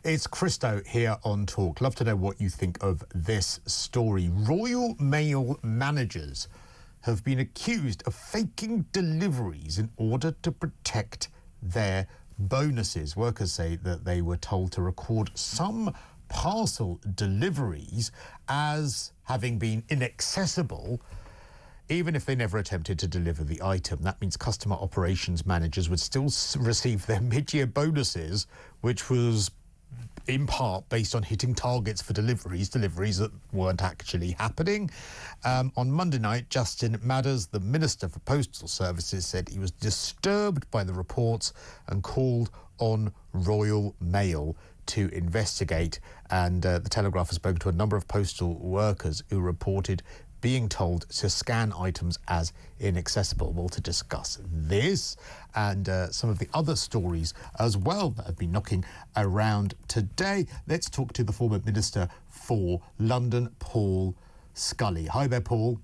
It's Cristo here on Talk. Love to know what you think of this story. Royal Mail managers have been accused of faking deliveries in order to protect their bonuses. Workers say that they were told to record some parcel deliveries as having been inaccessible, even if they never attempted to deliver the item. That means customer operations managers would still receive their mid-year bonuses, which was in part based on hitting targets for deliveries that weren't actually happening. On Monday night, Justin Madders, the Minister for Postal Services, said he was disturbed by the reports and called on Royal Mail to investigate. And the Telegraph has spoken to a number of postal workers who reported being told to scan items as inaccessible. Well, to discuss this and some of the other stories as well that have been knocking around today, let's talk to the former Minister for London, Paul Scully. Hi there, Paul.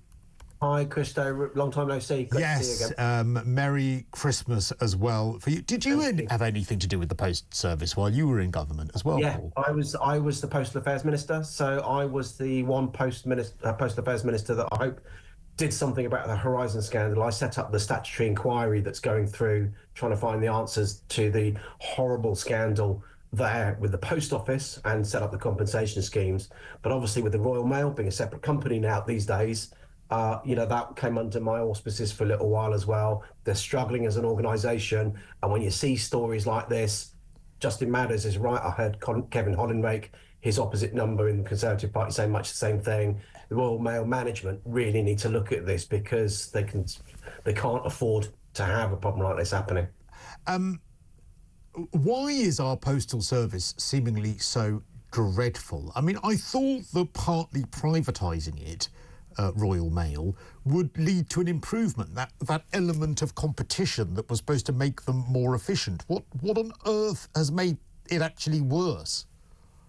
Hi, Cristo. Long time no see. Great to see you again. Merry Christmas as well for you. Did you have anything to do with the Post Service while you were in government as well, Yeah, Paul? I was the Postal Affairs Minister, so I was the one Postal Affairs Minister that I hope did something about the Horizon scandal. I set up the statutory inquiry that's going through, trying to find the answers to the horrible scandal there with the Post Office and set up the compensation schemes. But obviously with the Royal Mail being a separate company now these days, that came under my auspices for a little while as well. They're struggling as an organisation. And when you see stories like this, Justin Madders is right. I heard Kevin Hollinrake, his opposite number in the Conservative Party, saying much the same thing. The Royal Mail management really need to look at this because they can't afford to have a problem like this happening. Why is our postal service seemingly so dreadful? I mean, I thought that partly privatising it, Royal Mail, would lead to an improvement, that element of competition that was supposed to make them more efficient. What on earth has made it actually worse?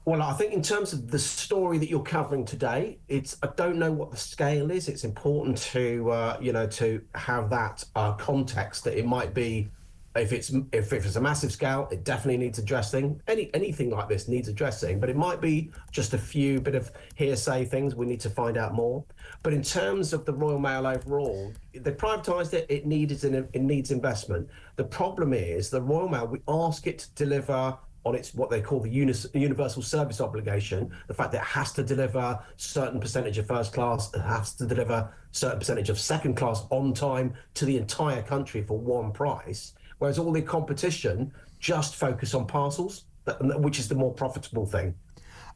Well, I think in terms of the story that you're covering today, I don't know what the scale is. It's important to have that context that it might be. If it's a massive scale, it definitely needs addressing. Anything like this needs addressing, but it might be just a few bit of hearsay things. We need to find out more. But in terms of the Royal Mail overall, they privatised it. It needs investment. The problem is the Royal Mail. We ask it to deliver on its what they call the universal service obligation. The fact that it has to deliver certain percentage of first class, it has to deliver certain percentage of second class on time to the entire country for one price. Whereas all the competition just focus on parcels, which is the more profitable thing.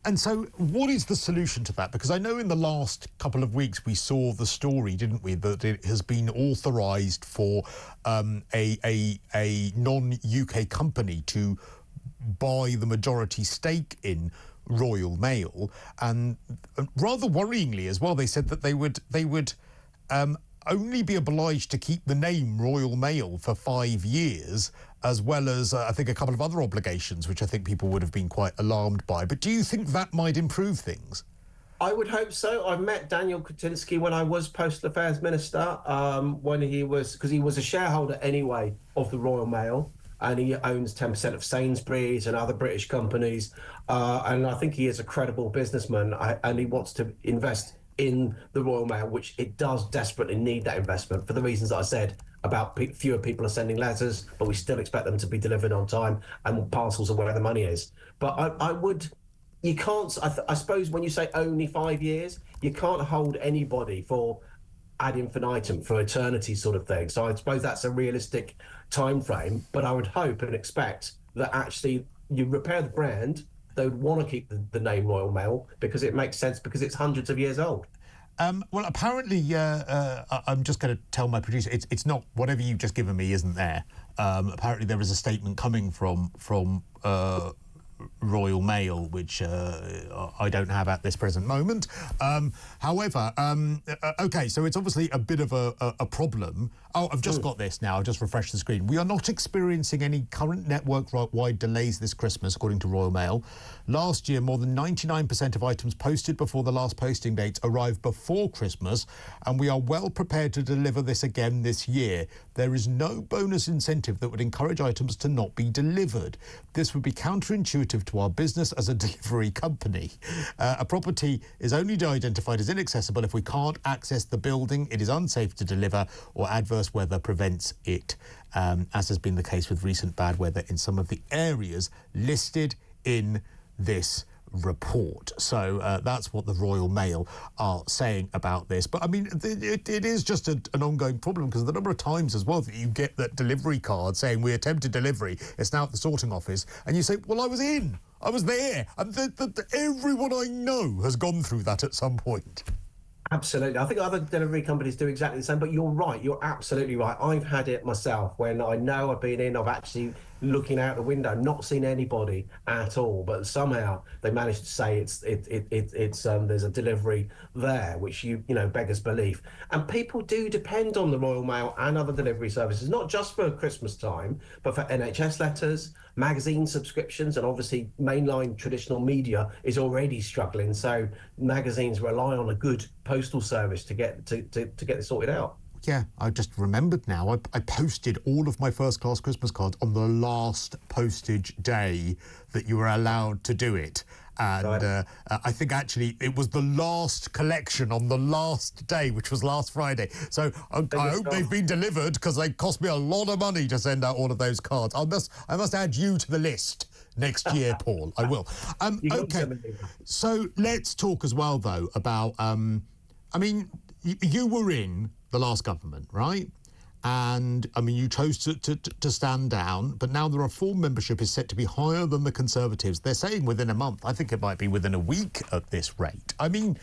And so what is the solution to that? Because I know in the last couple of weeks we saw the story, didn't we, that it has been authorised for a non-UK company to buy the majority stake in Royal Mail. And rather worryingly as well, they said that they would only be obliged to keep the name Royal Mail for 5 years, as well as, I think, a couple of other obligations, which I think people would have been quite alarmed by. But do you think that might improve things? I would hope so. I met Daniel Kutinsky when I was Postal Affairs Minister, because he was a shareholder anyway of the Royal Mail, and he owns 10% of Sainsbury's and other British companies. And I think he is a credible businessman, and he wants to invest in the Royal Mail, which it does desperately need that investment for the reasons that I said about fewer people are sending letters, but we still expect them to be delivered on time, and parcels are where the money is. But you can't, I suppose when you say only 5 years, you can't hold anybody for ad infinitum, for eternity sort of thing. So I suppose that's a realistic time frame, but I would hope and expect that actually you repair the brand, they would want to keep the name Royal Mail because it makes sense, because it's hundreds of years old. Well, apparently, I'm just going to tell my producer, it's not, whatever you've just given me isn't there. Apparently there is a statement coming from Royal Mail, which I don't have at this present moment. However, okay, so it's obviously a bit of a problem. Oh, I've just got this now. I've just refreshed the screen. We are not experiencing any current network-wide delays this Christmas, according to Royal Mail. Last year, more than 99% of items posted before the last posting dates arrived before Christmas, and we are well prepared to deliver this again this year. There is no bonus incentive that would encourage items to not be delivered. This would be counterintuitive to our business as a delivery company. A property is only identified as inaccessible if we can't access the building, it is unsafe to deliver, or adverse weather prevents it, as has been the case with recent bad weather in some of the areas listed in this report. So that's what the Royal Mail are saying about this. But I mean, it is just an ongoing problem, because the number of times as well that you get that delivery card saying we attempted delivery, it's now at the sorting office, and you say, well, I was there, and everyone I know has gone through that at some point. Absolutely. I think other delivery companies do exactly the same, but you're right. You're absolutely right. I've had it myself when I know I've been in, I've actually looking out the window, not seen anybody at all, but somehow they managed to say it's there's a delivery there, which you know beggars belief. And people do depend on the Royal Mail and other delivery services, not just for Christmas time, but for NHS letters, magazine subscriptions, and obviously mainline traditional media is already struggling. So magazines rely on a good postal service to get this sorted out. Yeah, I just remembered now. I posted all of my first-class Christmas cards on the last postage day that you were allowed to do it. And right. I think actually it was the last collection on the last day, which was last Friday. So I hope they've been delivered, because they cost me a lot of money to send out all of those cards. I must add you to the list next year, Paul. I will. Okay, so let's talk as well, though, about... I mean, you were in the last government, right? And, I mean, you chose to stand down, but now the Reform membership is set to be higher than the Conservatives. They're saying within a month. I think it might be within a week at this rate. I mean,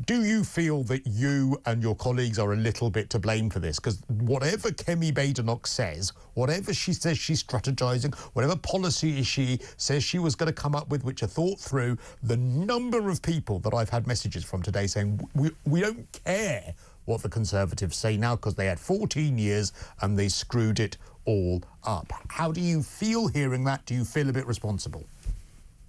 do you feel that you and your colleagues are a little bit to blame for this? Because whatever Kemi Badenoch says, whatever she says she's strategising, whatever policy she says she was going to come up with, which are thought through, the number of people that I've had messages from today saying, we don't care what the Conservatives say now, because they had 14 years and they screwed it all up. How do you feel hearing that? Do you feel a bit responsible?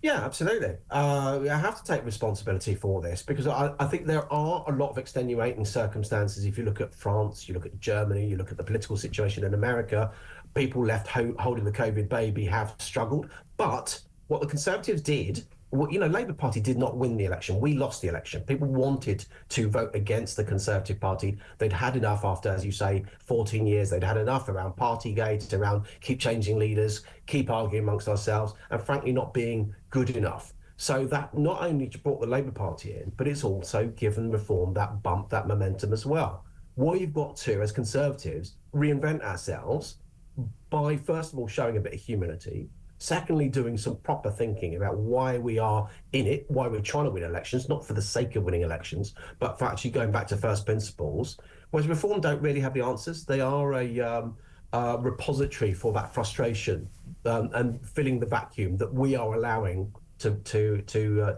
Yeah, absolutely. I have to take responsibility for this, because I think there are a lot of extenuating circumstances. If you look at France, you look at Germany, you look at the political situation in America, people left holding the COVID baby have struggled. But what the Conservatives did, you know, Labour Party did not win the election. We lost the election. People wanted to vote against the Conservative Party. They'd had enough after, as you say, 14 years. They'd had enough around Partygate, around keep changing leaders, keep arguing amongst ourselves, and frankly not being good enough. So that not only brought the Labour Party in, but it's also given Reform that bump, that momentum as well. What you've got to, as Conservatives, reinvent ourselves by, first of all, showing a bit of humility. Secondly, doing some proper thinking about why we are in it, why we're trying to win elections, not for the sake of winning elections, but for actually going back to first principles. Whereas Reform don't really have the answers. They are a repository for that frustration and filling the vacuum that we are allowing to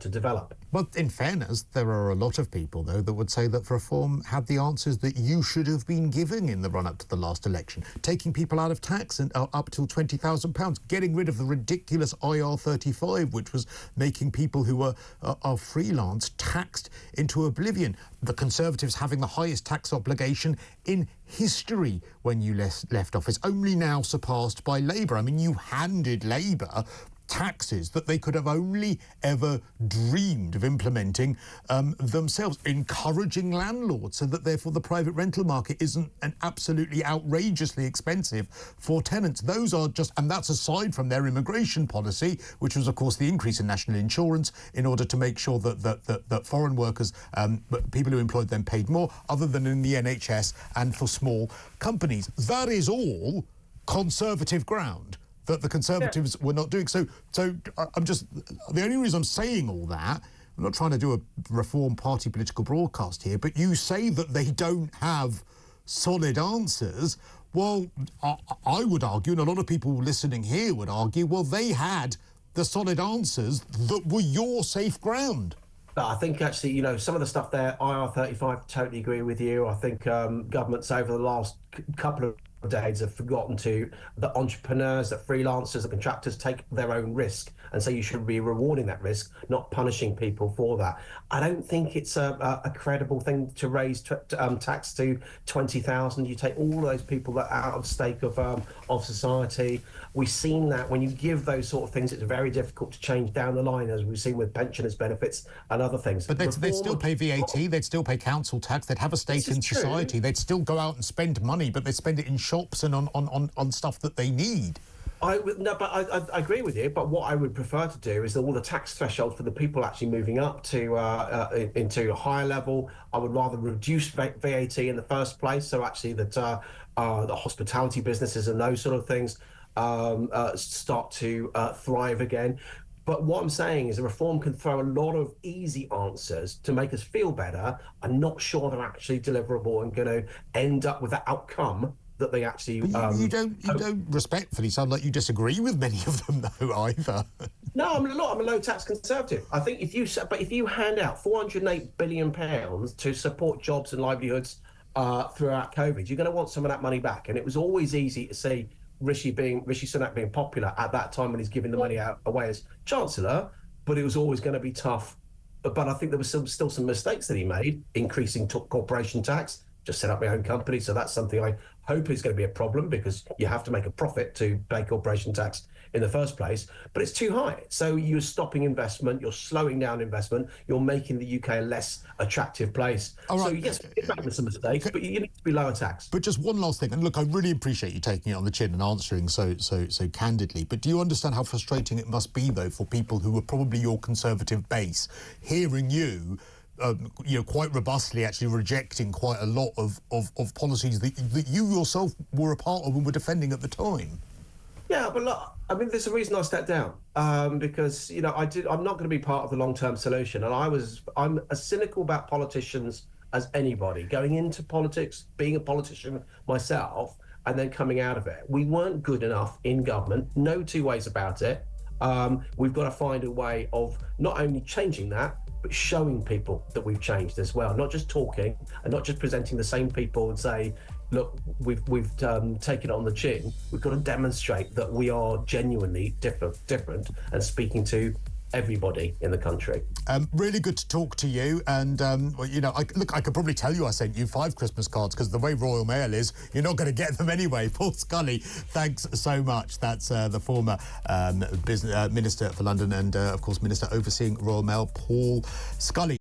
develop. Well, in fairness, there are a lot of people, though, that would say that Reform had the answers that you should have been giving in the run-up to the last election. Taking people out of tax and up till £20,000, getting rid of the ridiculous IR35, which was making people who are freelance taxed into oblivion. The Conservatives having the highest tax obligation in history when you left office, only now surpassed by Labour. I mean, you handed Labour taxes that they could have only ever dreamed of implementing themselves, encouraging landlords so that therefore the private rental market isn't an absolutely outrageously expensive for tenants. Those are just, and that's aside from their immigration policy, which was of course the increase in national insurance in order to make sure that foreign workers, people who employed them, paid more, other than in the NHS and for small companies. That is all Conservative ground that the Conservatives were not doing. So I'm just, the only reason I'm saying all that, I'm not trying to do a Reform Party political broadcast here, but you say that they don't have solid answers. Well, I would argue, and a lot of people listening here would argue, well, they had the solid answers that were your safe ground. I think actually, you know, some of the stuff there, IR35, totally agree with you. I think governments over the last couple of decades have forgotten that entrepreneurs, that freelancers, that contractors take their own risk, and so you should be rewarding that risk, not punishing people for that. I don't think it's a credible thing to raise tax to 20,000. You take all those people that are out of stake of society. We've seen that when you give those sort of things, it's very difficult to change down the line, as we've seen with pensioners' benefits and other things. But they'd still pay VAT, they'd still pay council tax, they'd have a stake in society, they'd still go out and spend money, but they'd spend it in shops and on stuff that they need. I agree with you, but what I would prefer to do is all the tax threshold for the people actually moving up to into a higher level. I would rather reduce VAT in the first place, so actually that the hospitality businesses and those sort of things start to thrive again. But what I'm saying is a reform can throw a lot of easy answers to make us feel better. I'm not sure they're actually deliverable and going to end up with that outcome that they actually... You don't respectfully sound like you disagree with many of them, though, either. No, I'm a low tax conservative. I think if you hand out £408 billion to support jobs and livelihoods throughout COVID, you're going to want some of that money back. And it was always easy to see Rishi Sunak being popular at that time when he's giving the money away as Chancellor, but it was always going to be tough. But I think there was still some mistakes that he made, increasing corporation tax. Just set up my own company, so that's something I hope is going to be a problem, because you have to make a profit to pay corporation tax in the first place, but it's too high. So you're stopping investment, you're slowing down investment, you're making the UK a less attractive place. All right. So yes, you're making some mistakes, but you need to be lower tax. But just one last thing, and look, I really appreciate you taking it on the chin and answering so candidly, but do you understand how frustrating it must be, though, for people who are probably your Conservative base, hearing you quite robustly actually rejecting quite a lot of policies that you yourself were a part of and were defending at the time? Yeah, but look, I mean, there's a reason I stepped down, because I'm not going to be part of the long-term solution, and I'm as cynical about politicians as anybody. Going into politics, being a politician myself, and then coming out of it, we weren't good enough in government. No two ways about it. We've got to find a way of not only changing that, but showing people that we've changed as well, not just talking and not just presenting the same people and say, look, we've taken it on the chin. We've got to demonstrate that we are genuinely different and speaking to everybody in the country. Really good to talk to you, and I could probably tell you I sent you 5 Christmas cards, because the way Royal Mail is, you're not going to get them anyway. Paul Scully, thanks so much. That's the former Minister for London and, of course, Minister overseeing Royal Mail, Paul Scully.